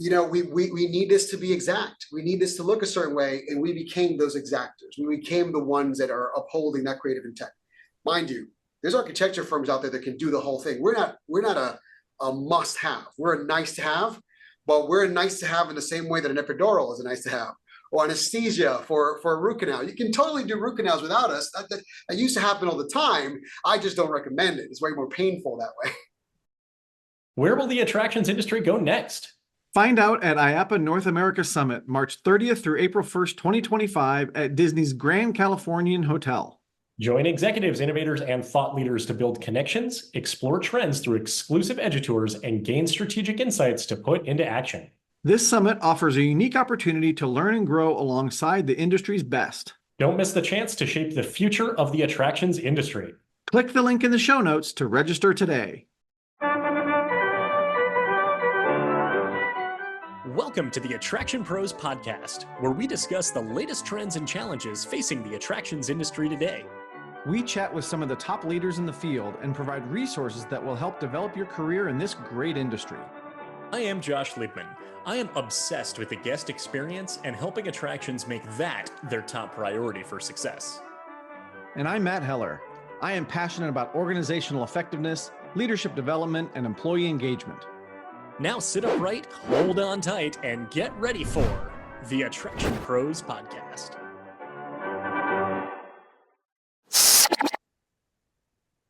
we need this to be exact. We need this to look a certain way, and we became those exactors. We became the ones that are upholding that creative intent. Mind you, there's architecture firms out there that can do the whole thing. We're not a must-have. We're a nice-to-have, but we're a nice-to-have in the same way that an epidural is a nice-to-have, or anesthesia for a root canal. You can totally do root canals without us. That used to happen all the time. I just don't recommend it. It's way more painful that way. Where will the attractions industry go next? Find out at IAAPA North America Summit, March 30th through April 1st, 2025 at Disney's Grand Californian Hotel. Join executives, innovators, and thought leaders to build connections, explore trends through exclusive EDUTours, and gain strategic insights to put into action. This summit offers a unique opportunity to learn and grow alongside the industry's best. Don't miss the chance to shape the future of the attractions industry. Click the link in the show notes to register today. Welcome to the Attraction Pros podcast, where we discuss the latest trends and challenges facing the attractions industry today. We chat with some of the top leaders in the field and provide resources that will help develop your career in this great industry. I am Josh Liebman. I am obsessed with the guest experience and helping attractions make that their top priority for success. And I'm Matt Heller. I am passionate about organizational effectiveness, leadership development, and employee engagement. Now sit upright, hold on tight, and get ready for the Attraction Pros podcast.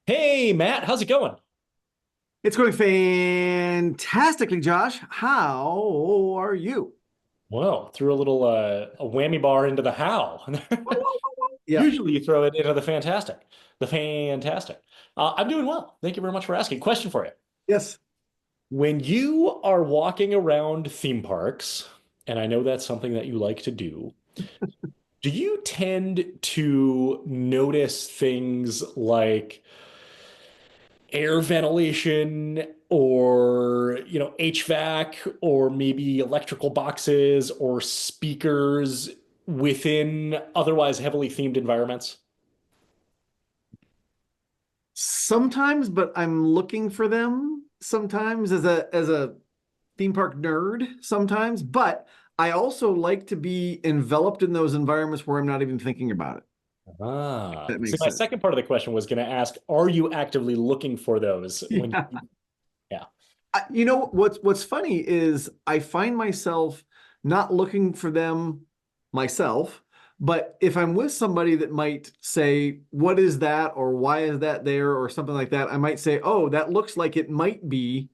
Hey, Matt, how's it going? It's going fantastically, Josh. How are you? Well, threw a little a whammy bar into the how. Yeah. Usually you throw it into the fantastic. I'm doing well. Thank you very much for asking. Question for you. Yes. When you are walking around theme parks, and I know that's something that you like to do, do you tend to notice things like air ventilation or, HVAC or maybe electrical boxes or speakers within otherwise heavily themed environments? Sometimes, but I'm looking for them sometimes as a theme park nerd sometimes, but I also like to be enveloped in those environments where I'm not even thinking about it. That makes sense. My second part of the question was going to ask, are you actively looking for those? Yeah. What's funny is I find myself not looking for them myself, but if I'm with somebody that might say, what is that? Or why is that there? Or something like that, I might say, oh, that looks like it might be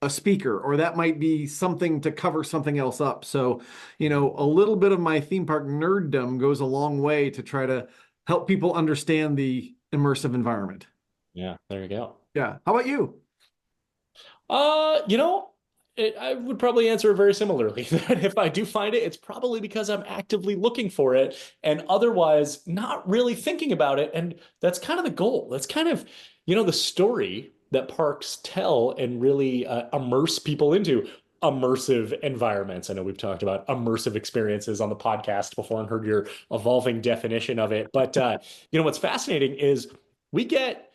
a speaker, or that might be something to cover something else up. So, a little bit of my theme park nerddom goes a long way to try to help people understand the immersive environment. Yeah, there you go. Yeah. How about you? I would probably answer very similarly. That if I do find it, it's probably because I'm actively looking for it and otherwise not really thinking about it. And that's kind of the goal. That's kind of, the story that parks tell and really immerse people into immersive environments. I know we've talked about immersive experiences on the podcast before and heard your evolving definition of it. But, what's fascinating is we get...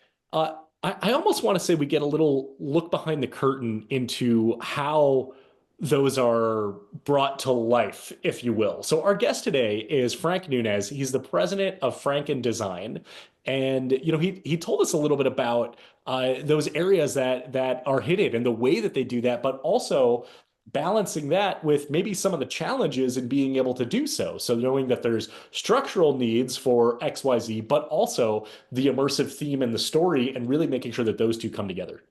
I almost want to say we get a little look behind the curtain into how those are brought to life, if you will. So our guest today is Frank Nunez. He's the president of FrankNDesign. And, he told us a little bit about those areas that are hidden and the way that they do that, but also balancing that with maybe some of the challenges in being able to do so. So knowing that there's structural needs for XYZ, but also the immersive theme and the story, and really making sure that those two come together.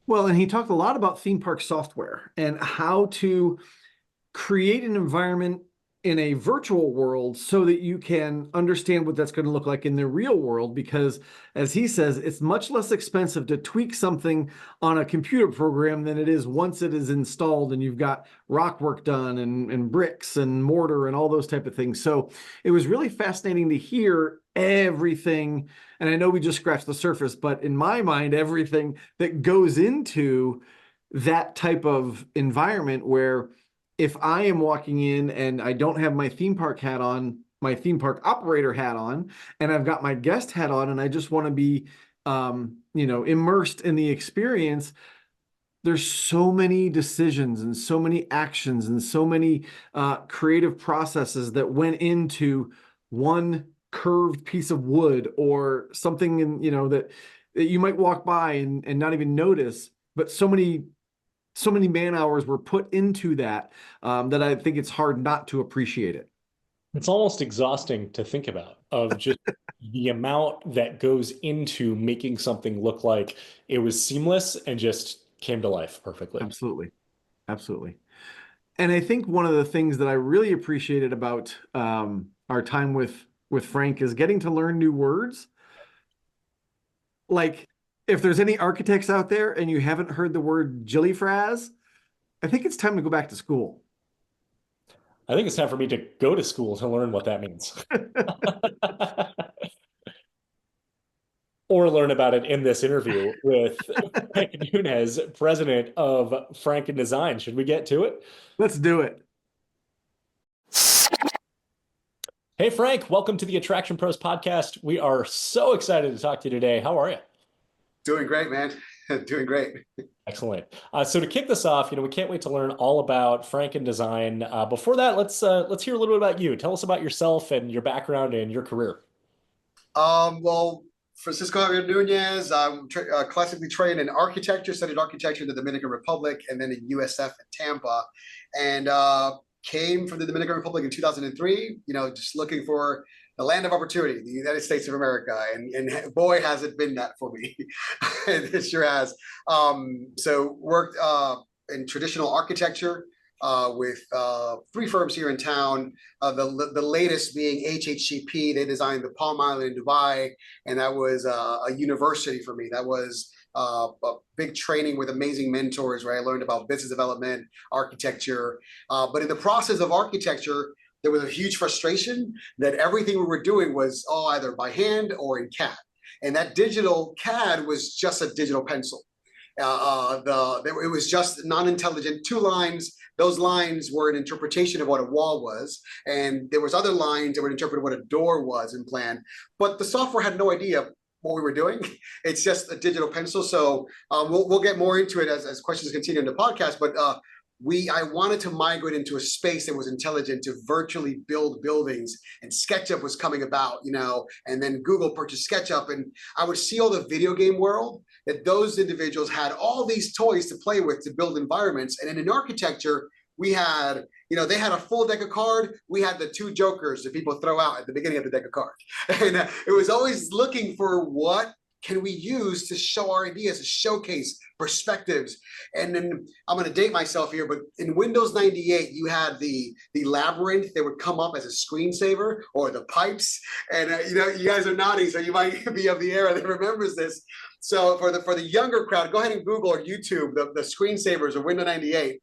Well, and he talked a lot about theme park software and how to create an environment in a virtual world so that you can understand what that's going to look like in the real world, because as he says, it's much less expensive to tweak something on a computer program than it is once it is installed and you've got rock work done and bricks and mortar and all those type of things. So it was really fascinating to hear everything. And I know we just scratched the surface, but in my mind, everything that goes into that type of environment where if I am walking in and I don't have my theme park hat on, my theme park operator hat on, and I've got my guest hat on, and I just want to be, immersed in the experience, there's so many decisions and so many actions and so many creative processes that went into one curved piece of wood or something in, that you might walk by and not even notice, but so many man hours were put into that, that I think it's hard not to appreciate it. It's almost exhausting to think about, of just the amount that goes into making something look like it was seamless and just came to life perfectly. Absolutely. Absolutely. And I think one of the things that I really appreciated about our time with Frank is getting to learn new words. Like, if there's any architects out there and you haven't heard the word jillyfraz, I think it's time to go back to school. I think it's time for me to go to school to learn what that means. Or learn about it in this interview with Frank Nunez, President of FrankNDesign. Should we get to it? Let's do it. Hey, Frank, welcome to the Attraction Pros podcast. We are so excited to talk to you today. How are you? Doing great, man. Doing great. Excellent. So to kick this off, we can't wait to learn all about FrankNDesign. Before that, let's hear a little bit about you. Tell us about yourself and your background and your career. Well, Fracisco Nunez, I'm classically trained in architecture, studied architecture in the Dominican Republic and then in USF in Tampa, and came from the Dominican Republic in 2003, just looking for the land of opportunity, the United States of America. And boy, has it been that for me. It sure has. So worked in traditional architecture with 3 firms here in town. The latest being HHCP. They designed the Palm Island in Dubai, and that was a university for me. That was a big training with amazing mentors where I learned about business development, architecture. But in the process of architecture, there was a huge frustration that everything we were doing was all either by hand or in CAD. And that digital CAD was just a digital pencil. It was just non-intelligent 2 lines. Those lines were an interpretation of what a wall was, and there was other lines that would interpret what a door was in plan. But the software had no idea what we were doing. It's just a digital pencil. So we'll get more into it as questions continue in the podcast. But I wanted to migrate into a space that was intelligent to virtually build buildings, and SketchUp was coming about, and then Google purchased SketchUp, and I would see all the video game world that those individuals had all these toys to play with to build environments. And then in architecture, we had, they had a full deck of cards. We had the 2 jokers that people throw out at the beginning of the deck of cards. And it was always looking for what can we use to show our ideas, to showcase perspectives. And then I'm going to date myself here, but in Windows 98, you had the labyrinth that would come up as a screensaver, or the pipes. And you guys are nodding, so you might be of the era that remembers this. So for the younger crowd, go ahead and Google or YouTube the screensavers of Windows 98.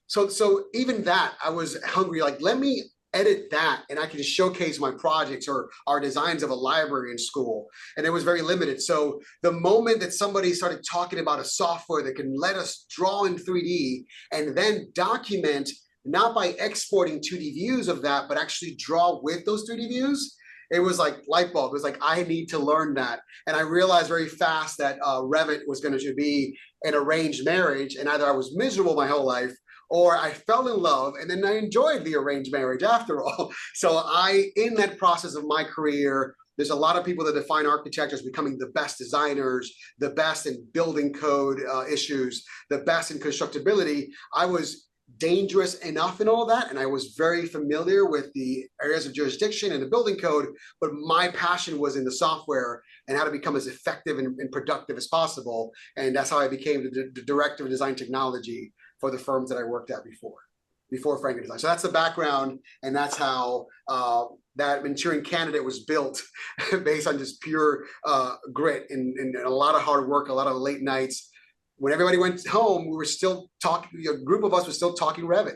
So even that, I was hungry, like, let me edit that and I can just showcase my projects or our designs of a library in school. And it was very limited. So the moment that somebody started talking about a software that can let us draw in 3D and then document, not by exporting 2D views of that, but actually draw with those 3D views, it was like light bulb. It was like, I need to learn that. And I realized very fast that Revit was going to be an arranged marriage, and either I was miserable my whole life or I fell in love and then I enjoyed the arranged marriage after all. So in that process of my career, there's a lot of people that define architecture as becoming the best designers, the best in building code issues, the best in constructability. I was dangerous enough in all that, and I was very familiar with the areas of jurisdiction and the building code, but my passion was in the software and how to become as effective and productive as possible. And that's how I became the director of design technology for the firms that I worked at before FrankNDesign. So that's the background, and that's how that Manchurian Candidate was built based on just pure grit and a lot of hard work, a lot of late nights. When everybody went home, we were still talking, a group of us was still talking Revit.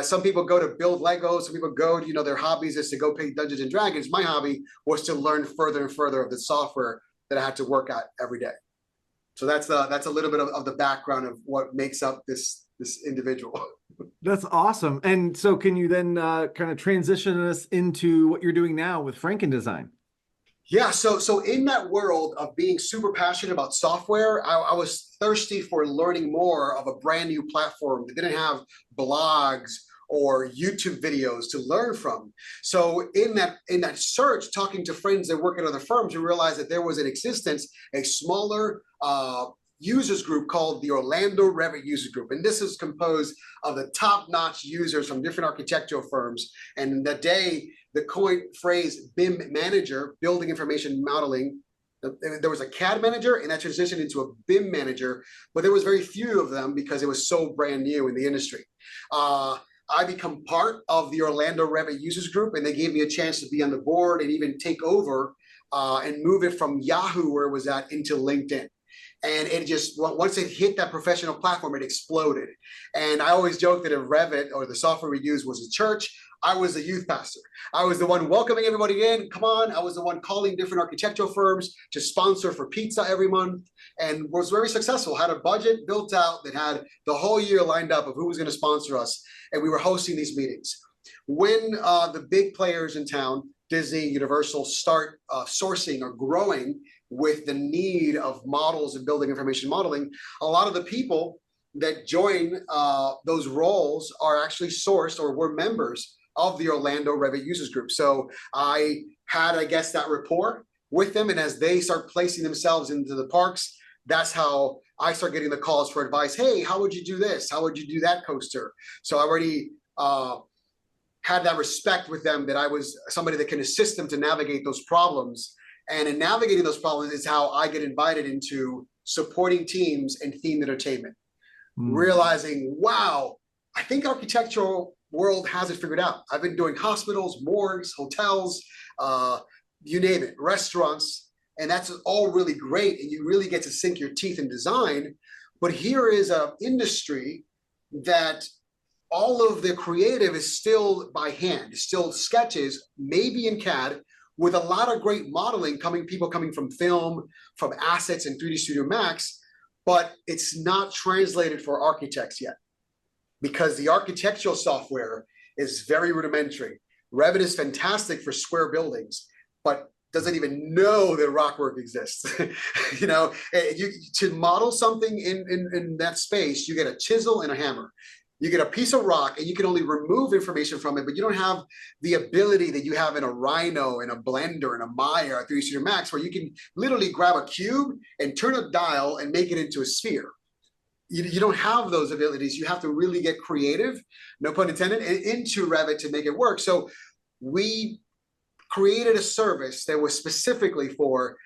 Some people go to build Legos, some people go to, their hobbies is to go play Dungeons and Dragons. My hobby was to learn further and further of the software that I had to work at every day. So that's a little bit of the background of what makes up this individual. That's awesome. And so can you then kind of transition us into what you're doing now with FrankNDesign? Yeah, so in that world of being super passionate about software, I was thirsty for learning more of a brand new platform that didn't have blogs or YouTube videos to learn from. So in that search, talking to friends that work at other firms, we realized that there was in existence a smaller users group called the Orlando Revit Users Group. And this is composed of the top-notch users from different architectural firms. And the day the coin phrase BIM manager, building information modeling, there was a CAD manager and that transitioned into a BIM manager, but there was very few of them because it was so brand new in the industry. I become part of the Orlando Revit Users Group, and they gave me a chance to be on the board and even take over and move it from Yahoo, where it was at, into LinkedIn. And it just, once it hit that professional platform, it exploded. And I always joke that if Revit, or the software we use, was a church, I was a youth pastor. I was the one welcoming everybody in. Come on. I was the one calling different architectural firms to sponsor for pizza every month, and was very successful. Had a budget built out that had the whole year lined up of who was going to sponsor us. And we were hosting these meetings. When the big players in town, Disney, Universal, start sourcing or growing with the need of models and building information modeling, a lot of the people that join those roles are actually sourced or were members of the Orlando Revit Users Group. So I had, I guess, that rapport with them. And as they start placing themselves into the parks, that's how I start getting the calls for advice. Hey, how would you do this? How would you do that coaster? So I already had that respect with them, that I was somebody that can assist them to navigate those problems. And in navigating those problems is how I get invited into supporting teams and themed entertainment. Realizing, wow, I think architectural world has it figured out. I've been doing hospitals, morgues, hotels, you name it, restaurants, and that's all really great. And you really get to sink your teeth in design. But here is an industry that all of the creative is still by hand, still sketches, maybe in CAD, with a lot of great modeling people coming from film, from assets in 3D Studio Max, but it's not translated for architects yet, because the architectural software is very rudimentary. Revit is fantastic for square buildings, but doesn't even know that rockwork exists. You know, to model something in that space, you get a chisel and a hammer. You get a piece of rock and you can only remove information from it, but you don't have the ability that you have in a Rhino, in a Blender, in a Maya, or 3D Studio Max, where you can literally grab a cube and turn a dial and make it into a sphere. You don't have those abilities. You have to really get creative, no pun intended, into Revit to make it work. So we created a service that was specifically for,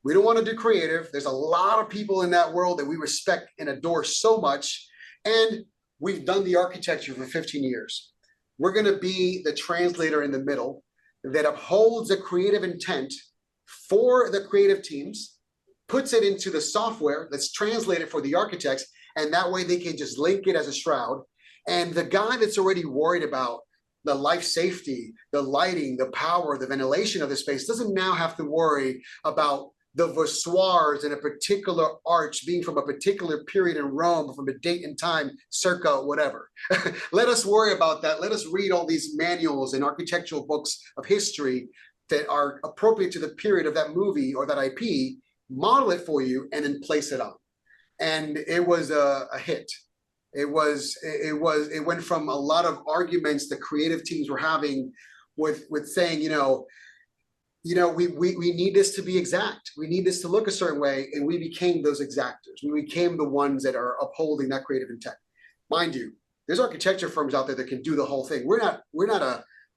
we don't want to do creative. There's a lot of people in that world that we respect and adore so much. And we've done the architecture for 15 years. We're going to be the translator in the middle that upholds the creative intent for the creative teams, puts it into the software that's translated for the architects, and that way they can just link it as a shroud. And the guy that's already worried about the life safety, the lighting, the power, the ventilation of the space doesn't now have to worry about the voussoirs in a particular arch being from a particular period in Rome, from a date and time, circa whatever. Let us worry about that. Let us read all these manuals and architectural books of history that are appropriate to the period of that movie or that IP, model it for you, and then place it on. And it was a hit. It went from a lot of arguments the creative teams were having with saying, we need this to be exact. We need this to look a certain way. And we became those exactors. We became the ones that are upholding that creative intent. Mind you, there's architecture firms out there that can do the whole thing. We're not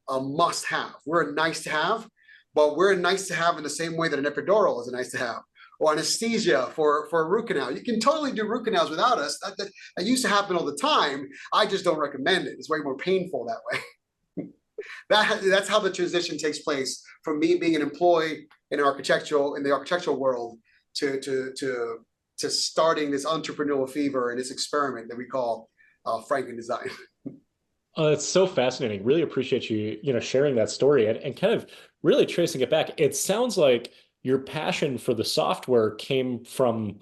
a must have. We're a nice to have, but we're a nice to have in the same way that an epidural is a nice to have, or anesthesia for a root canal. You can totally do root canals without us. That used to happen all the time. I just don't recommend it. It's way more painful that way. That's how the transition takes place from me being an employee in the architectural world to starting this entrepreneurial fever and this experiment that we call FrankNDesign. It's so fascinating. Really appreciate you sharing that story and kind of really tracing it back. It sounds like your passion for the software came from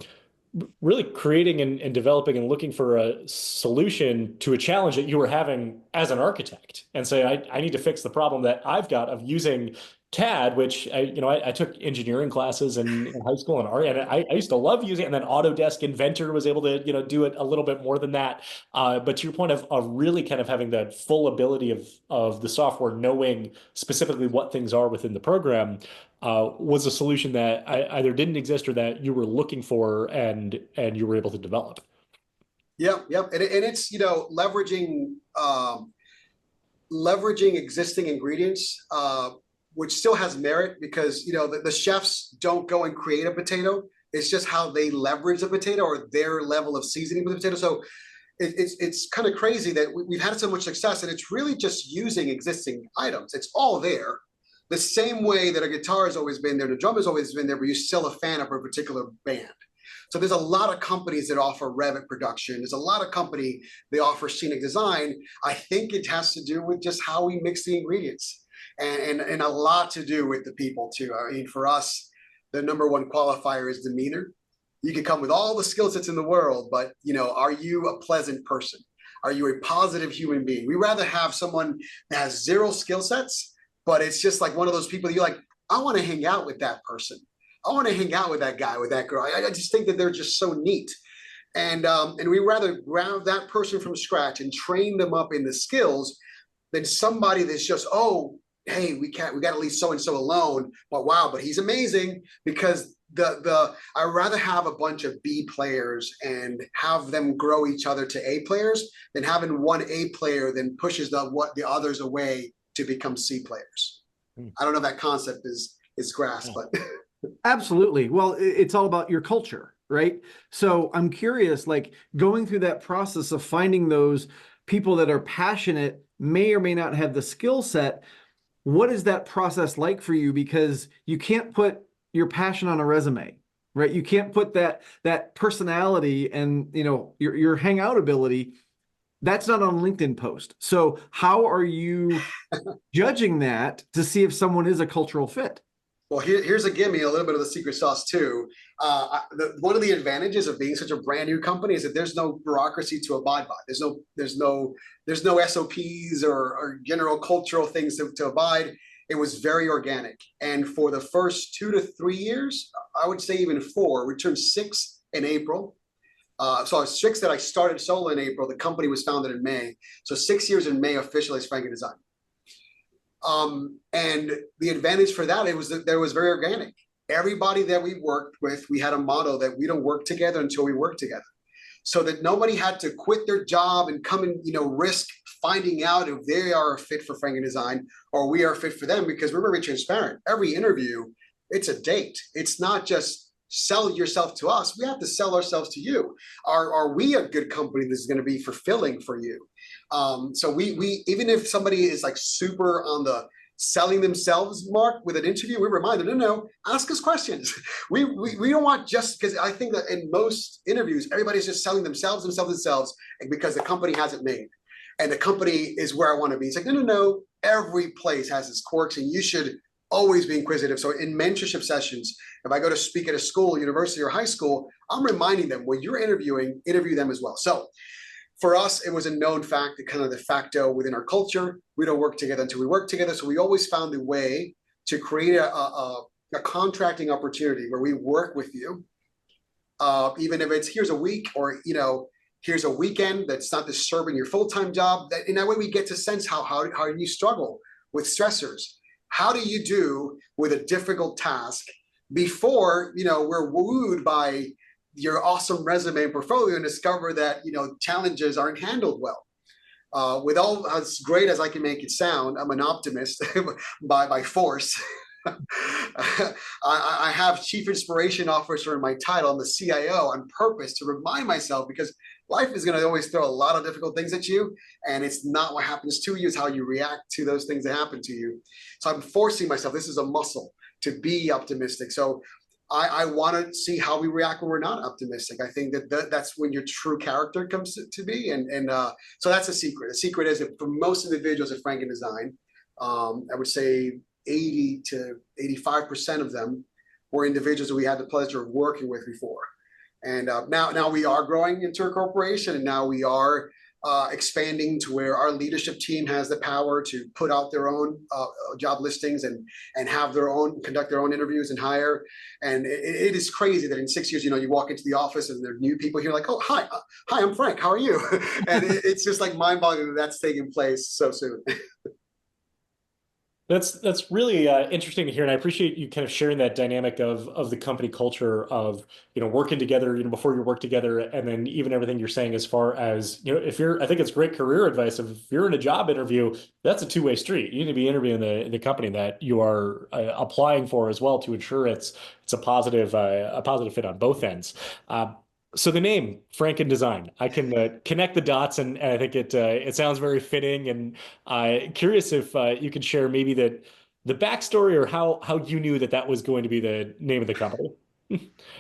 really creating and developing and looking for a solution to a challenge that you were having as an architect, and say, I need to fix the problem that I've got of using CAD, which I took engineering classes in high school and art, and I used to love using it. And then Autodesk Inventor was able to do it a little bit more than that. But to your point of really kind of having that full ability of the software knowing specifically what things are within the program, was a solution that either didn't exist or that you were looking for and you were able to develop. Yeah, and it's leveraging existing ingredients, which still has merit because the chefs don't go and create a potato. It's just how they leverage the potato or their level of seasoning with the potato. So it's kind of crazy that we've had so much success, and it's really just using existing items. It's all there. The same way that a guitar has always been there, the drum has always been there, but you're still a fan of a particular band. So there's a lot of companies that offer Revit production. There's a lot of company they offer scenic design. I think it has to do with just how we mix the ingredients, and a lot to do with the people too. I mean, for us, the number one qualifier is demeanor. You can come with all the skill sets in the world, but are you a pleasant person? Are you a positive human being? We rather have someone that has zero skill sets, but it's just like one of those people you're like, I want to hang out with that person. I want to hang out with that guy, with that girl. I just think that they're just so neat. And we rather grab that person from scratch and train them up in the skills than somebody that's just, oh, hey, we got to leave so-and-so alone. But wow, but he's amazing. Because I'd rather have a bunch of B players and have them grow each other to A players than having one A player then pushes the others away to become C players. I don't know if that concept is grasped, but Absolutely. Well, it's all about your culture, right? So I'm curious, like going through that process of finding those people that are passionate, may or may not have the skill set. What is that process like for you? Because you can't put your passion on a resume, right? You can't put that personality and your hangout ability. That's not on a LinkedIn post. So how are you judging that to see if someone is a cultural fit? Well, here's a gimme, a little bit of the secret sauce too. One of the advantages of being such a brand new company is that there's no bureaucracy to abide by. There's no SOPs or general cultural things to abide. It was very organic. And for the first 2 to 3 years, I would say even 4, we turned 6 in April. So I was 6 that I started solo in April. The company was founded in May. So 6 years in May officially as FrankNDesign. And the advantage for that, it was very organic. Everybody that we worked with, we had a motto that we don't work together until we work together. So that nobody had to quit their job and come and risk finding out if they are a fit for FrankNDesign or we are fit for them, because we're very transparent. Every interview, it's a date. It's not just sell yourself to us. We have to sell ourselves to you. Are we a good company that's going to be fulfilling for you? So we even if somebody is like super on the selling themselves mark with an interview, we remind them, no, ask us questions. We don't want just, because I think that in most interviews, everybody's just selling themselves, because the company hasn't made. And the company is where I want to be. It's like, no, every place has its quirks and you should always be inquisitive. So in mentorship sessions, if I go to speak at a school, university or high school, I'm reminding them when you're interviewing, interview them as well. So for us, it was a known fact, kind of de facto within our culture. We don't work together until we work together. So we always found a way to create a contracting opportunity where we work with you, even if it's here's a week or here's a weekend that's not disturbing your full-time job. In that way, we get to sense how you struggle with stressors. How do you do with a difficult task before we're wooed by your awesome resume and portfolio and discover that challenges aren't handled well. With all as great as I can make it sound, I'm an optimist by force. I have Chief Inspiration Officer in my title. I'm the CIO on purpose to remind myself, because life is going to always throw a lot of difficult things at you, and it's not what happens to you, it's how you react to those things that happen to you. So I'm forcing myself. This is a muscle to be optimistic. So I want to see how we react when we're not optimistic. I think that's when your true character comes to be. And so that's a secret. The secret is that for most individuals at FrankNDesign, I would say 80 to 85% of them were individuals that we had the pleasure of working with before. And now we are growing into a corporation, and now we are expanding to where our leadership team has the power to put out their own job listings and have their own, conduct their own interviews and hire. And it is crazy that in 6 years, you walk into the office and there are new people here like, oh, hi, I'm Frank, how are you? And it's just like mind-boggling that that's taking place so soon. That's really interesting to hear, and I appreciate you kind of sharing that dynamic of the company culture of working together before you work together, and then even everything you're saying as far as if you're, I think it's great career advice. If you're in a job interview, that's a two-way street. You need to be interviewing the company that you are applying for as well to ensure it's a positive fit on both ends. So the name FrankNDesign, I can connect the dots, and I think it sounds very fitting. And curious if you could share maybe the backstory or how you knew that was going to be the name of the company.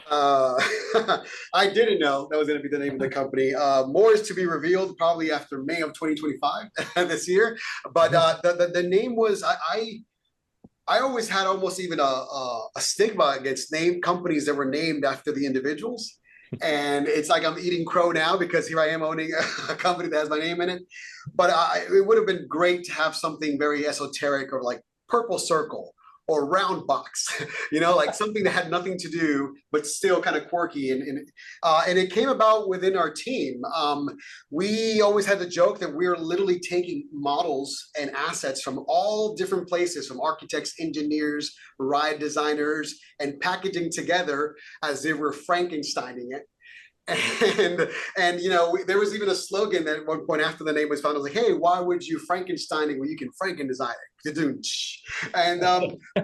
I didn't know that was going to be the name of the company. More is to be revealed probably after May of 2025 this year. But the name was I always had almost even a stigma against companies that were named after the individuals. And it's like I'm eating crow now because here I am owning a company that has my name in it. But it would have been great to have something very esoteric or like purple circle or round box, like something that had nothing to do, but still kind of quirky. And it came about within our team. We always had the joke that we're literally taking models and assets from all different places, from architects, engineers, ride designers, and packaging together as if we're Frankensteining it. And there was even a slogan that at one point after the name was found, I was like, hey, why would you Frankenstein it when you can FrankNDesign it? And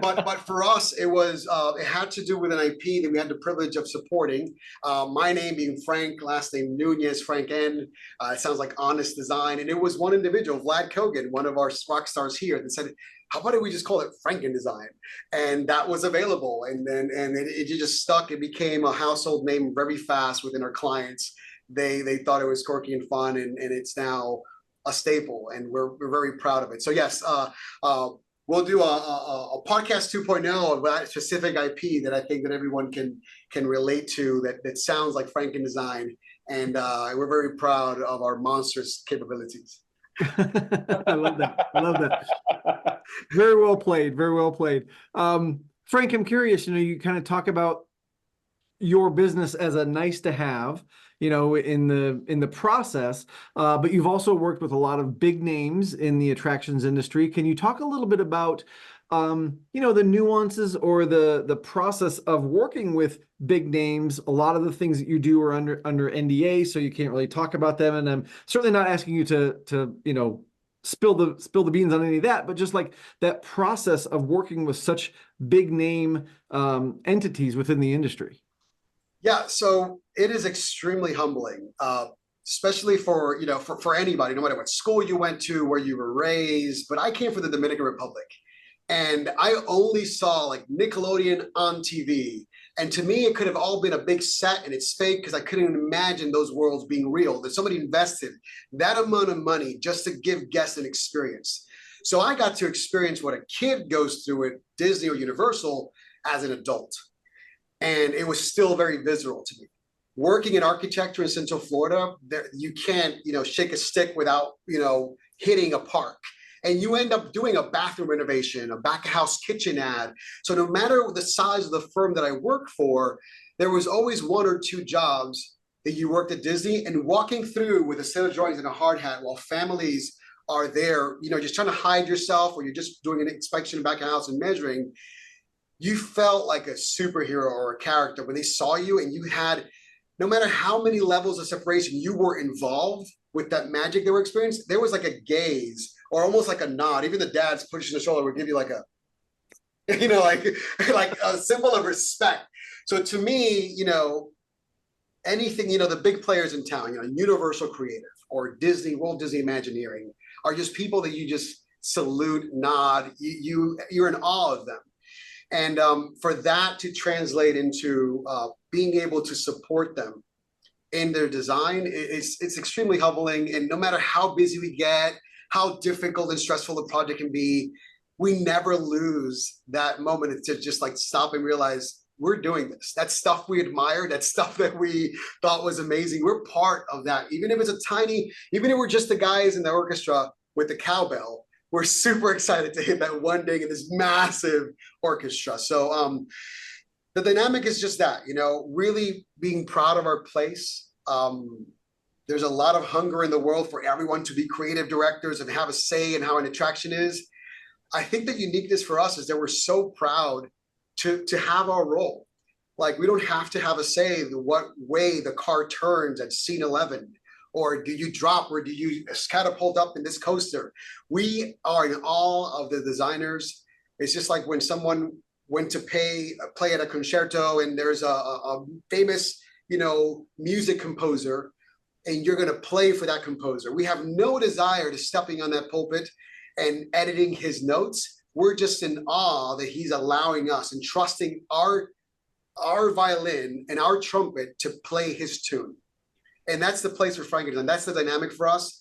but for us, it was it had to do with an IP that we had the privilege of supporting. My name being Frank, last name Nunez, Frank N. It sounds like honest design. And it was one individual, Vlad Kogan, one of our rock stars here, that said, how about we just call it FrankNDesign? And that was available. And then it just stuck. It became a household name very fast within our clients. They thought it was quirky and fun, and it's now a staple, and we're very proud of it. So yes, we'll do a podcast 2.0 of that specific IP that I think that everyone can relate to, that sounds like FrankNDesign. And we're very proud of our monstrous capabilities. I love that. I love that. Very well played. Very well played. Frank, I'm curious, you kind of talk about your business as a nice to have, in the process, but you've also worked with a lot of big names in the attractions industry. Can you talk a little bit about the nuances or the process of working with big names? A lot of the things that you do are under NDA, so you can't really talk about them. And I'm certainly not asking you to spill the beans on any of that, but just like that process of working with such big name entities within the industry. Yeah, so it is extremely humbling, especially for anybody, no matter what school you went to, where you were raised. But I came from the Dominican Republic, and I only saw like Nickelodeon on TV. And to me, it could have all been a big set and it's fake, because I couldn't imagine those worlds being real, that somebody invested that amount of money just to give guests an experience. So I got to experience what a kid goes through at Disney or Universal as an adult. And it was still very visceral to me. Working in architecture in Central Florida, you can't, shake a stick without, hitting a park. And you end up doing a bathroom renovation, a back of house kitchen ad. So no matter the size of the firm that I worked for, there was always one or two jobs that you worked at Disney, and walking through with a set of drawings and a hard hat while families are there, just trying to hide yourself, or you're just doing an inspection back of house and measuring. You felt like a superhero or a character when they saw you, and you had, no matter how many levels of separation you were involved with that magic they were experiencing, there was like a gaze or almost like a nod. Even the dads pushing the shoulder would give you like a, like a symbol of respect. So to me, anything, the big players in town, Universal Creative or Disney, Walt Disney Imagineering, are just people that you just salute, nod, you're in awe of them. And for that to translate into being able to support them in their design, it's extremely humbling. And no matter how busy we get, how difficult and stressful the project can be, we never lose that moment to just like stop and realize we're doing this. That's stuff we admire. That's stuff that we thought was amazing. We're part of that. Even if it's a tiny, even if we're just the guys in the orchestra with the cowbell, we're super excited to hit that one day in this massive orchestra. So the dynamic is just that, really being proud of our place. There's a lot of hunger in the world for everyone to be creative directors and have a say in how an attraction is. I think the uniqueness for us is that we're so proud to have our role. Like, we don't have to have a say in what way the car turns at scene 11, or do you drop, or do you catapult up in this coaster? We are in awe of the designers. It's just like when someone went to play at a concerto and there's a famous, music composer, and you're going to play for that composer. We have no desire to stepping on that pulpit and editing his notes. We're just in awe that he's allowing us and trusting our violin and our trumpet to play his tune. And that's the place for FrankNDesign. That's the dynamic for us.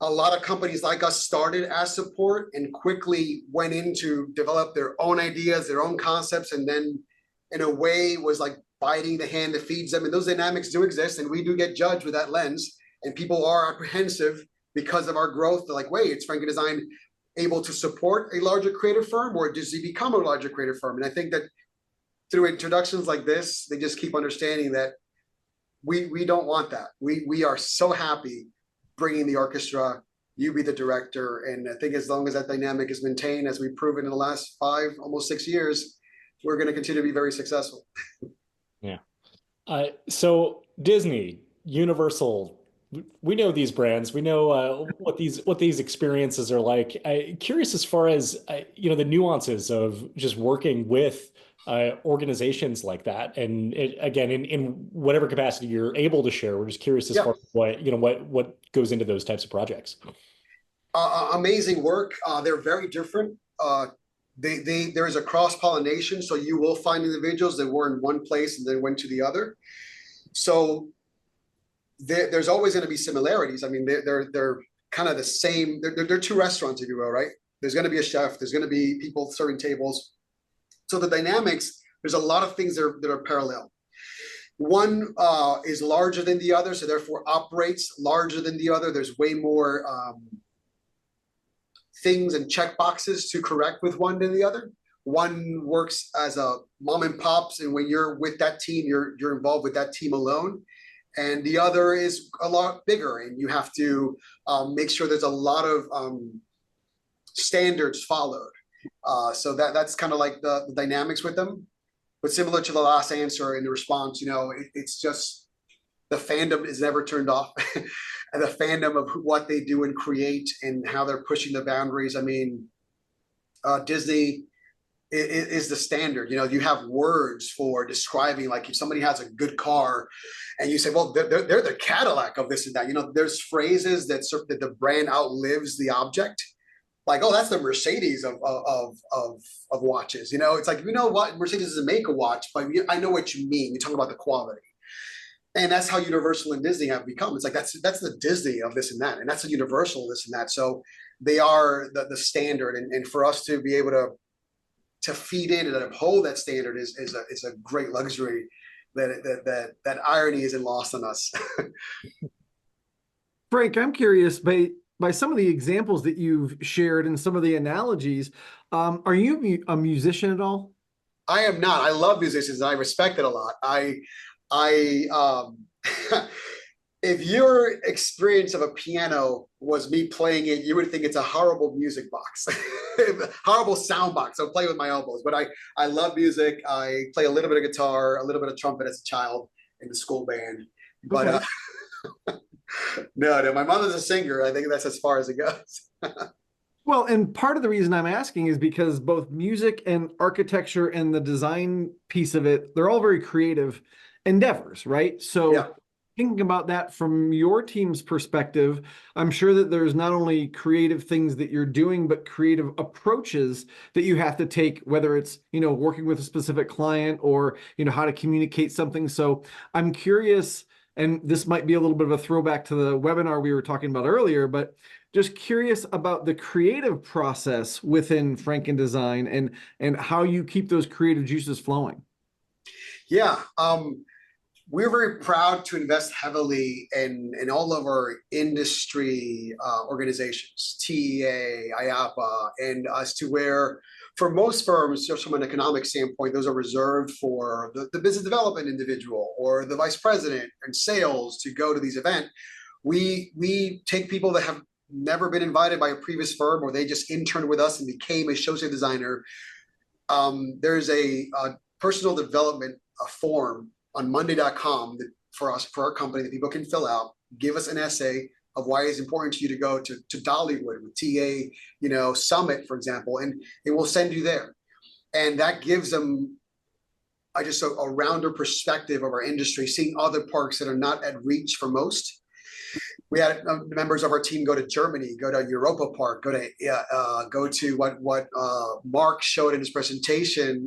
A lot of companies like us started as support and quickly went in to develop their own ideas, their own concepts, and then in a way was like biting the hand that feeds them. And those dynamics do exist, and we do get judged with that lens. And people are apprehensive because of our growth. They're like, wait, it's FrankNDesign able to support a larger creative firm, or does he become a larger creative firm? And I think that through introductions like this, they just keep understanding that we don't want that. We are so happy bringing the orchestra, you be the director. And I think as long as that dynamic is maintained, as we've proven in the last 5, almost 6 years, we're going to continue to be very successful. Yeah. So Disney, Universal, we know these brands. We know what these experiences are like. Curious as far as the nuances of just working with organizations like that, and again, in whatever capacity you're able to share. We're just curious as far as what goes into those types of projects. Amazing work. They're very different. There is a cross-pollination, so you will find individuals that were in one place and then went to the other. So there's always going to be similarities. I mean, they're kind of the same. They're two restaurants, if you will, right? There's going to be a chef. There's going to be people serving tables. So the dynamics, there's a lot of things that are parallel. One is larger than the other, so therefore operates larger than the other. There's way more things and check boxes to correct with one than the other. One works as a mom and pops, and when you're with that team, you're involved with that team alone. And the other is a lot bigger, and you have to make sure there's a lot of standards followed. So that's kind of like the dynamics with them. But similar to the last answer in the response, it's just the fandom is never turned off. And the fandom of what they do and create and how they're pushing the boundaries. I mean, Disney is the standard. You have words for describing, like if somebody has a good car and you say, well, they're the Cadillac of this and that. There's phrases that the brand outlives the object. Like, oh, that's the Mercedes of watches. It's like, what, Mercedes doesn't make a watch, but I know what you mean. You talk about the quality. And that's how Universal and Disney have become. It's like, that's the Disney of this and that. And that's the Universal this and that. So they are the standard. And for us to be able to feed in and uphold that standard is a great luxury that irony isn't lost on us. Frank, I'm curious, by some of the examples that you've shared and some of the analogies, are you a musician at all? I am not. I love musicians and I respect it a lot. If your experience of a piano was me playing it, you would think it's a horrible music box, horrible sound box. I'll play with my elbows, but I love music. I play a little bit of guitar, a little bit of trumpet as a child in the school band, but no, my mother's a singer. I think that's as far as it goes. Well, and part of the reason I'm asking is because both music and architecture and the design piece of it, they're all very creative endeavors, right? So thinking about that from your team's perspective, I'm sure that there's not only creative things that you're doing, but creative approaches that you have to take, whether it's, working with a specific client or, how to communicate something. So I'm curious, and this might be a little bit of a throwback to the webinar we were talking about earlier, but just curious about the creative process within FrankNDesign and how you keep those creative juices flowing. Yeah, we're very proud to invest heavily in all of our industry organizations, TEA, IAAPA, and as to where for most firms, just from an economic standpoint, those are reserved for the business development individual or the vice president and sales to go to these events. We take people that have never been invited by a previous firm or they just interned with us and became a show set designer. There's a personal development form on Monday.com that for our company that people can fill out, give us an essay of why it's important to you to go to Dollywood with TA, Summit, for example, and it will send you there. And that gives them just a rounder perspective of our industry, seeing other parks that are not at reach for most. We had members of our team go to Germany, go to Europa Park, go to what Mark showed in his presentation,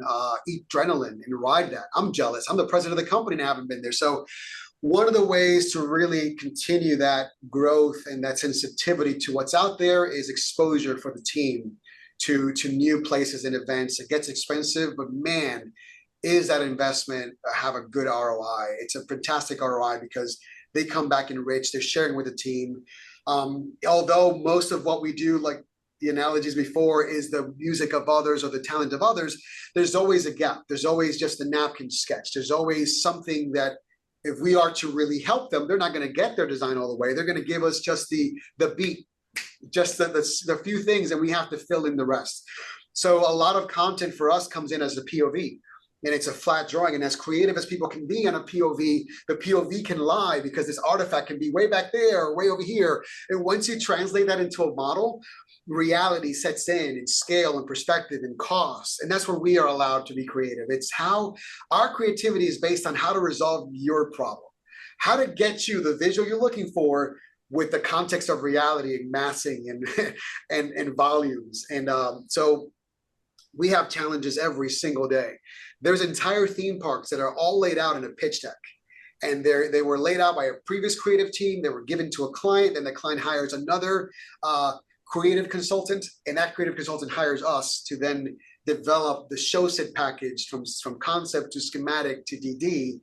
Eat Adrenaline and ride that. I'm jealous. I'm the president of the company and I haven't been there. So one of the ways to really continue that growth and that sensitivity to what's out there is exposure for the team to new places and events. It gets expensive, but man, is that investment have a good ROI? It's a fantastic ROI because they come back enriched, they're sharing with the team. Although most of what we do, like the analogies before, is the music of others or the talent of others, there's always a gap. There's always just a napkin sketch. There's always something that if we are to really help them, they're not going to get their design all the way. They're going to give us just the beat, just the few things, and we have to fill in the rest. So a lot of content for us comes in as a POV. And it's a flat drawing. And as creative as people can be on a POV, the POV can lie because this artifact can be way back there or way over here. And once you translate that into a model, reality sets in scale and perspective and cost. And that's where we are allowed to be creative. It's how our creativity is based on how to resolve your problem, how to get you the visual you're looking for with the context of reality and massing and volumes. And so we have challenges every single day. There's entire theme parks that are all laid out in a pitch deck. And they were laid out by a previous creative team. They were given to a client, and the client hires another creative consultant, and that creative consultant hires us to then develop the show set package from concept to schematic to DD.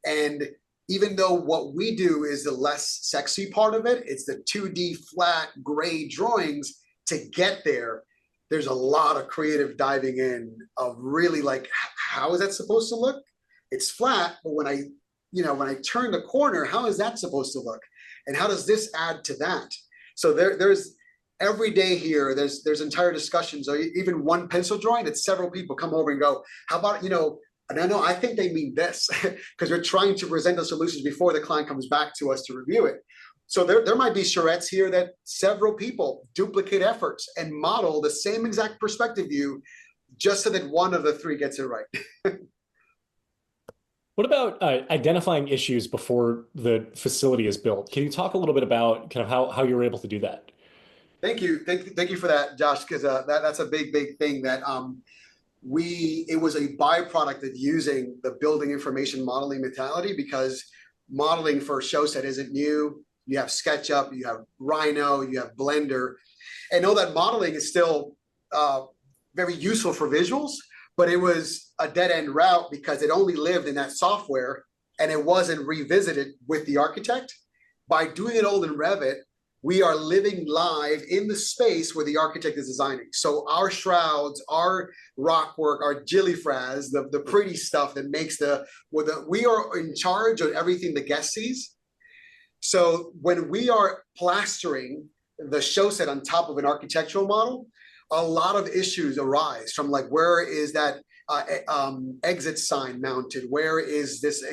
And even though what we do is the less sexy part of it, it's the 2D flat gray drawings to get there. There's a lot of creative diving in of really like, how is that supposed to look? It's flat, but when I turn the corner, how is that supposed to look? And how does this add to that? So there's every day here, there's entire discussions, or even one pencil drawing that several people come over and go, how about, and I think they mean this, because we're trying to present the solutions before the client comes back to us to review it. So there might be charrettes here that several people duplicate efforts and model the same exact perspective view just so that one of the three gets it right. What about identifying issues before the facility is built? Can you talk a little bit about kind of how you're able to do that? Thank you for that, Josh, because that's a big thing that it was a byproduct of using the building information modeling mentality, because modeling for a show set isn't new. You have SketchUp, you have Rhino, you have Blender. And know that modeling is still very useful for visuals, but it was a dead-end route because it only lived in that software and it wasn't revisited with the architect. By doing it all in Revit, we are living live in the space where the architect is designing. So our shrouds, our rock work, our jillyfraz, the pretty stuff that makes we are in charge of everything the guest sees. So when we are plastering the show set on top of an architectural model, a lot of issues arise from like, where is that exit sign mounted? Where is this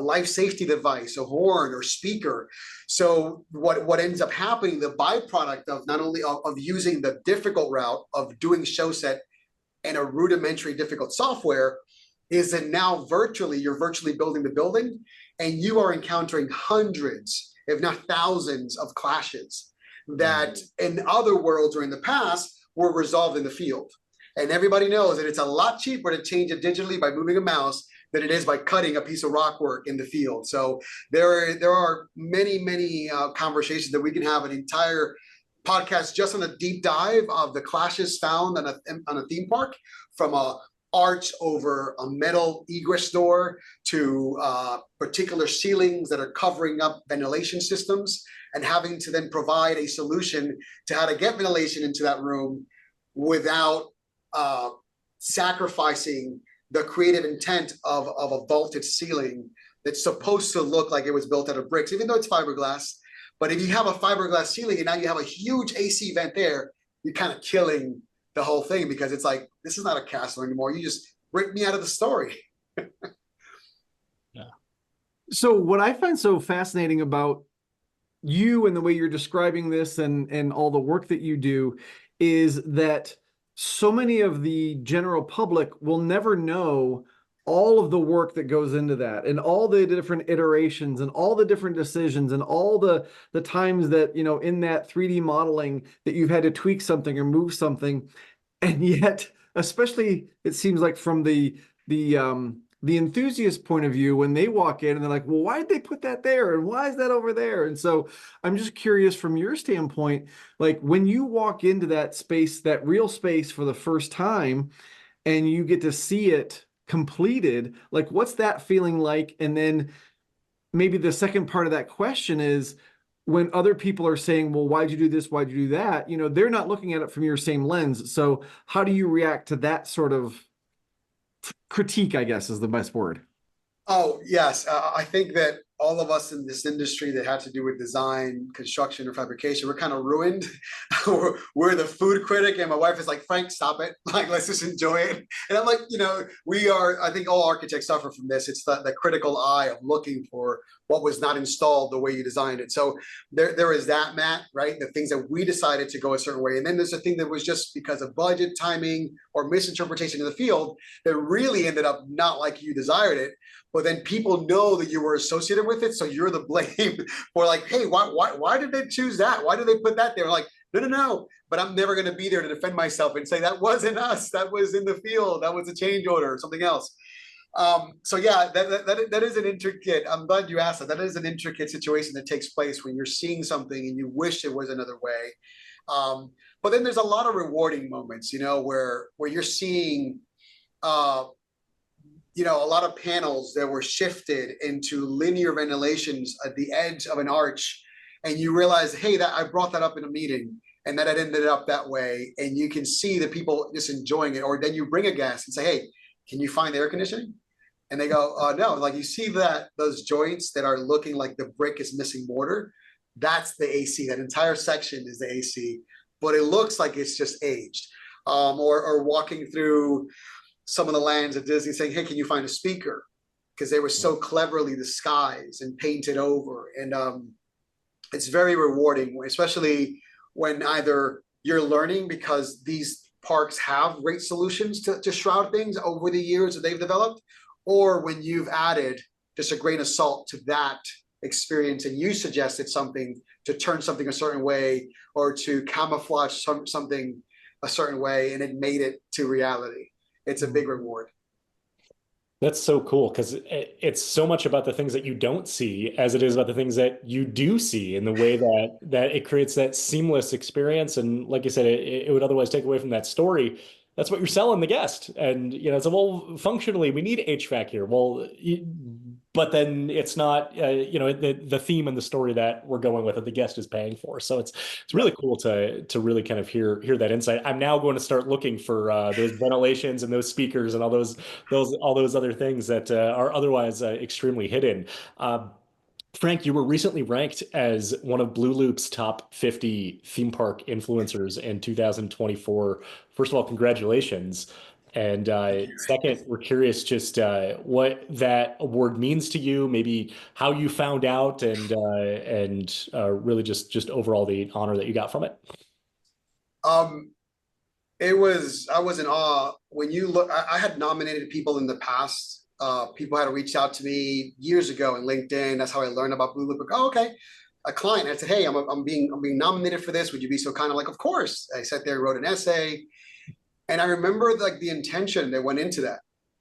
life safety device, a horn or speaker? So what ends up happening, the byproduct of not only of using the difficult route of doing show set and a rudimentary difficult software, is that now you're virtually building the building, and you are encountering hundreds, if not thousands, of clashes that in other worlds or in the past were resolved in the field. And everybody knows that it's a lot cheaper to change it digitally by moving a mouse than it is by cutting a piece of rock work in the field. So there are many conversations that we can have an entire podcast just on a deep dive of the clashes found on a theme park, from arch over a metal egress door to particular ceilings that are covering up ventilation systems, and having to then provide a solution to how to get ventilation into that room without sacrificing the creative intent of a vaulted ceiling that's supposed to look like it was built out of bricks, even though it's fiberglass. But if you have a fiberglass ceiling and now you have a huge AC vent there, you're kind of killing the whole thing, because it's like, this is not a castle anymore. You just ripped me out of the story. Yeah. So what I find so fascinating about you and the way you're describing this and all the work that you do is that so many of the general public will never know all of the work that goes into that, and all the different iterations and all the different decisions and all the times that, you know, in that 3D modeling that you've had to tweak something or move something. And yet, especially it seems like from the enthusiast point of view, when they walk in and they're like, well, why did they put that there? And why is that over there? And so I'm just curious from your standpoint, like when you walk into that space, that real space for the first time, and you get to see it completed, like what's that feeling like? And then maybe the second part of that question is, when other people are saying, well, why'd you do this? Why'd you do that? You know, they're not looking at it from your same lens. So how do you react to that sort of critique, I guess is the best word? Oh, yes. I think that all of us in this industry that had to do with design, construction, or fabrication, we're kind of ruined. We're the food critic, and my wife is like, Frank, stop it. Like, let's just enjoy it. And I'm like, you know, we are, I think all architects suffer from this. It's the critical eye of looking for what was not installed the way you designed it. So there is that, Matt, right? The things that we decided to go a certain way. And then there's a thing that was just because of budget, timing, or misinterpretation in the field that really ended up not like you desired it. But then people know that you were associated with it, so you're the blame for like, hey, why did they choose that? Why did they put that there? Like, no. But I'm never going to be there to defend myself and say that wasn't us. That was in the field. That was a change order or something else. So yeah, that is an intricate. I'm glad you asked that. That is an intricate situation that takes place when you're seeing something and you wish it was another way. But then there's a lot of rewarding moments, you know, where you're seeing. You know, a lot of panels that were shifted into linear ventilations at the edge of an arch, and you realize, hey, that I brought that up in a meeting, and that it ended up that way, and you can see the people just enjoying it. Or then you bring a guest and say, hey, can you find the air conditioning? And they go, no. Like, you see that those joints that are looking like the brick is missing mortar, that's the AC. That entire section is the AC, but it looks like it's just aged. Or walking through some of the lands of Disney saying, hey, can you find a speaker? Because they were so cleverly disguised and painted over. And it's very rewarding, especially when either you're learning because these parks have great solutions to shroud things over the years that they've developed, or when you've added just a grain of salt to that experience and you suggested something to turn something a certain way or to camouflage something a certain way, and it made it to reality. It's a big reward. That's so cool, because it's so much about the things that you don't see as it is about the things that you do see, in the way that it creates that seamless experience. And like you said, it would otherwise take away from that story. That's what you're selling the guest. And, you know, it's well, functionally, we need HVAC here. Well, but then it's not, you know, the theme and the story that we're going with that the guest is paying for. So it's really cool to really kind of hear that insight. I'm now going to start looking for those ventilations and those speakers and all those other things that are otherwise extremely hidden. Frank, you were recently ranked as one of Blue Loop's top 50 theme park influencers in 2024. First of all, congratulations. And second, we're curious just what that award means to you, maybe how you found out, and really just overall the honor that you got from it. I was in awe when you look. I had nominated people in the past. People had reached out to me years ago in LinkedIn. That's how I learned about Blue Loop. Like, oh, okay. A client. I said, hey, I'm being nominated for this. Would you be so kind? I'm like, of course. I sat there, wrote an essay, and I remember like the intention that went into that.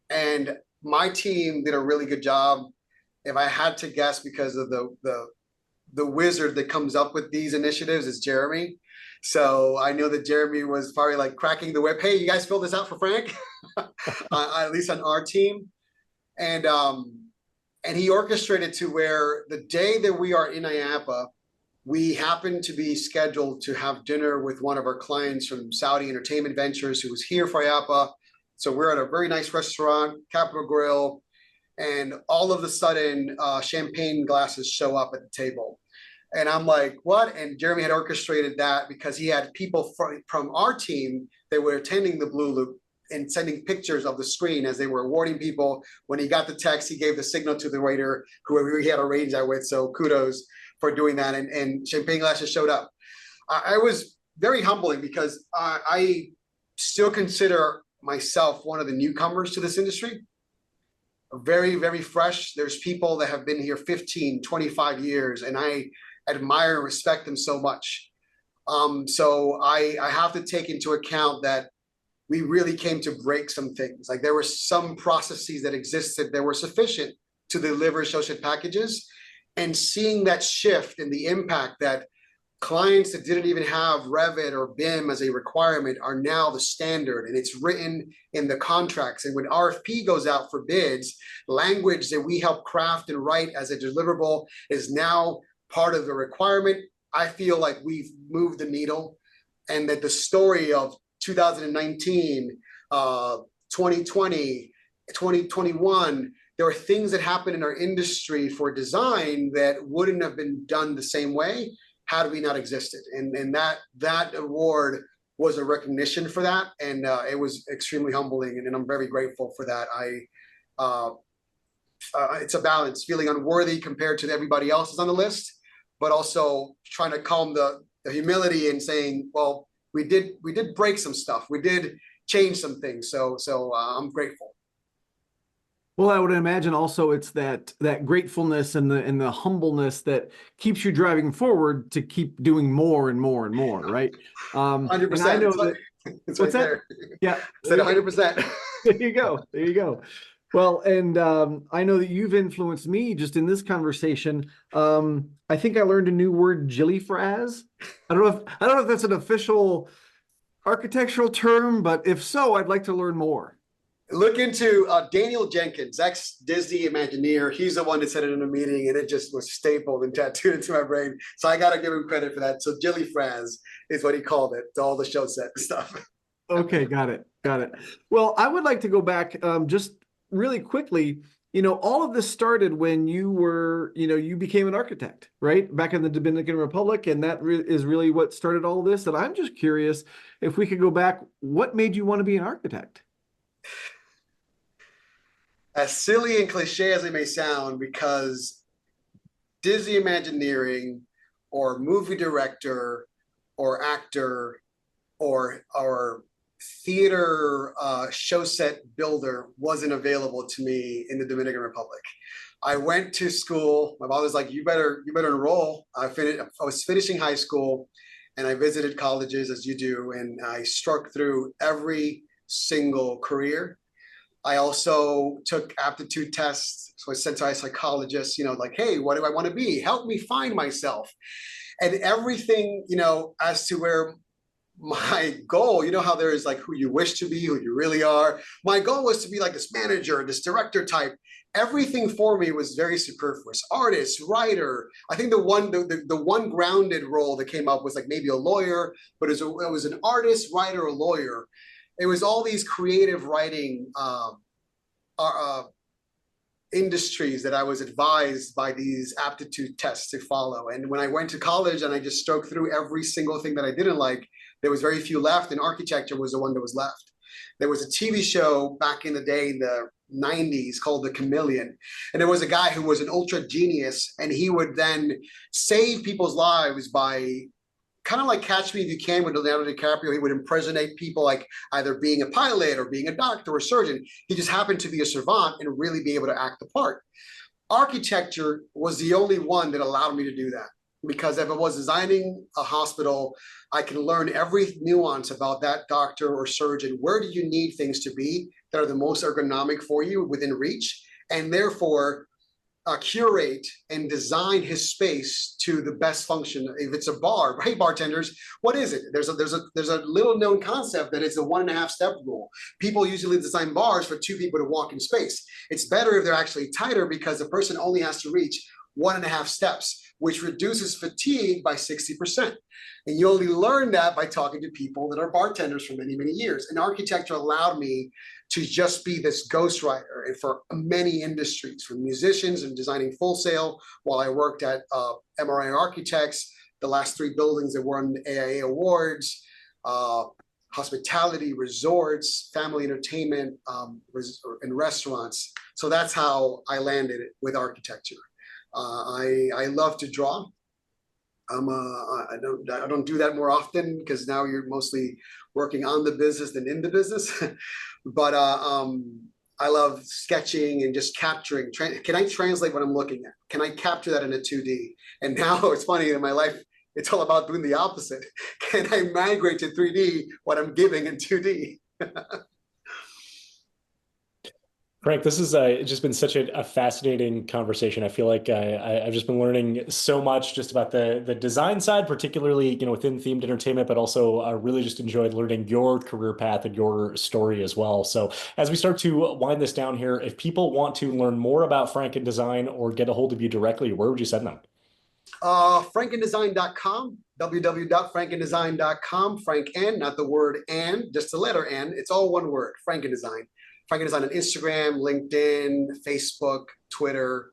And my team did a really good job. If I had to guess, because of the wizard that comes up with these initiatives is Jeremy. So I know that Jeremy was probably like cracking the whip. Hey, you guys fill this out for Frank. at least on our team. And he orchestrated to where the day that we are in IAAPA, we happen to be scheduled to have dinner with one of our clients from Saudi Entertainment Ventures who was here for IAAPA. So we're at a very nice restaurant, Capital Grill, and all of a sudden champagne glasses show up at the table. And I'm like, what? And Jeremy had orchestrated that because he had people from our team that were attending the Blue Loop and sending pictures of the screen as they were awarding people. When he got the text, he gave the signal to the waiter, whoever he had arranged that with. So kudos for doing that. And champagne glasses showed up. I was very humbling because I still consider myself one of the newcomers to this industry. Very, very fresh. There's people that have been here 15, 25 years, and I admire and respect them so much. So I have to take into account that we really came to break some things. Like there were some processes that existed that were sufficient to deliver associate packages, and seeing that shift and the impact that clients that didn't even have Revit or BIM as a requirement are now the standard, and it's written in the contracts. And when RFP goes out for bids, language that we help craft and write as a deliverable is now part of the requirement. I feel like we've moved the needle, and that the story of 2019, 2020, 2021, there are things that happen in our industry for design that wouldn't have been done the same way had we not existed. And that award was a recognition for that. And it was extremely humbling, and I'm very grateful for that. It's a balance, feeling unworthy compared to everybody else is on the list, but also trying to calm the humility and saying, well, we did break some stuff. We did change some things. So I'm grateful. Well, I would imagine also it's that gratefulness and the humbleness that keeps you driving forward to keep doing more and more and more, right? 100%. I know that. It's What's right that? there. Yeah, I said 100%. There you go. There you go. Well, and I know that you've influenced me just in this conversation. I think I learned a new word, jillyfraz. I don't know if that's an official architectural term, but if so, I'd like to learn more. Look into Daniel Jenkins, ex-Disney Imagineer. He's the one that said it in a meeting, and it just was stapled and tattooed into my brain. So I got to give him credit for that. So jillyfraz is what he called it, to all the show set stuff. Okay, got it. Well, I would like to go back just really quickly. You know, all of this started when you were, you became an architect, right? Back in the Dominican Republic, and that is really what started all this. And I'm just curious if we could go back, what made you want to be an architect? As silly and cliche as it may sound, because Disney Imagineering or movie director or actor or theater show set builder wasn't available to me in the Dominican Republic. I went to school. My mom was like, you better enroll. I was finishing high school, and I visited colleges as you do, and I struck through every single career. I also took aptitude tests. So I sent to a psychologist, like, hey, what do I want to be? Help me find myself. And everything, as to where my goal, how there is like who you wish to be, who you really are. My goal was to be like this manager, this director type. Everything for me was very superfluous. Artist, writer. I think the one grounded role that came up was like maybe a lawyer, but it was an artist, writer, or lawyer. It was all these creative writing industries that I was advised by these aptitude tests to follow. And when I went to college and I just stroked through every single thing that I didn't like, there was very few left, and architecture was the one that was left. There was a TV show back in the day in the 90s called The Chameleon. And there was a guy who was an ultra genius, and he would then save people's lives by kind of like Catch Me If You Can with Leonardo DiCaprio. He would impersonate people like either being a pilot or being a doctor or surgeon. He just happened to be a savant and really be able to act the part. Architecture was the only one that allowed me to do that, because if I was designing a hospital, I can learn every nuance about that doctor or surgeon. Where do you need things to be that are the most ergonomic for you within reach? And therefore, curate and design his space to the best function. If it's a bar, hey bartenders, what is it? There's a little known concept that it's a 1.5 step rule. People usually design bars for 2 people to walk in space. It's better if they're actually tighter because the person only has to reach 1.5 steps, which reduces fatigue by 60%. And you only learn that by talking to people that are bartenders for many, many years. And architecture allowed me to just be this ghostwriter and for many industries, from musicians and designing Full Sail while I worked at MRI Architects, the last 3 buildings that won AIA awards, hospitality, resorts, family entertainment, and restaurants. So that's how I landed with architecture. I love to draw. I don't do that more often because now you're mostly working on the business than in the business. But I love sketching and just capturing. Can I translate what I'm looking at? Can I capture that in a 2D? And now it's funny in my life, it's all about doing the opposite. Can I migrate to 3D what I'm giving in 2D? Frank, this has just been such a fascinating conversation. I feel like I've just been learning so much just about the design side, particularly within themed entertainment, but also really just enjoyed learning your career path and your story as well. So as we start to wind this down here, if people want to learn more about FrankNDesign or get a hold of you directly, where would you send them? FrankNDesign.com, www.frankndesign.com. Frank N, not the word and, just the letter N. It's all one word, FrankNDesign. FrankNDesign on Instagram, LinkedIn, Facebook, Twitter.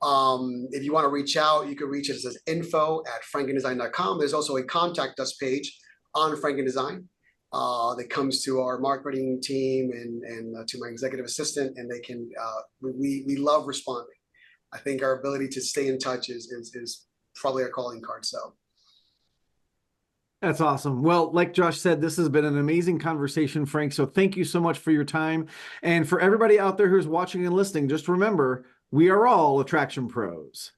If you want to reach out, you can reach us as info@frankndesign.com. There's also a contact us page on FrankNDesign that comes to our marketing team and to my executive assistant, and they can. We love responding. I think our ability to stay in touch is probably our calling card. So. That's awesome. Well, like Josh said, this has been an amazing conversation, Frank. So thank you so much for your time. And for everybody out there who's watching and listening, just remember, we are all attraction pros.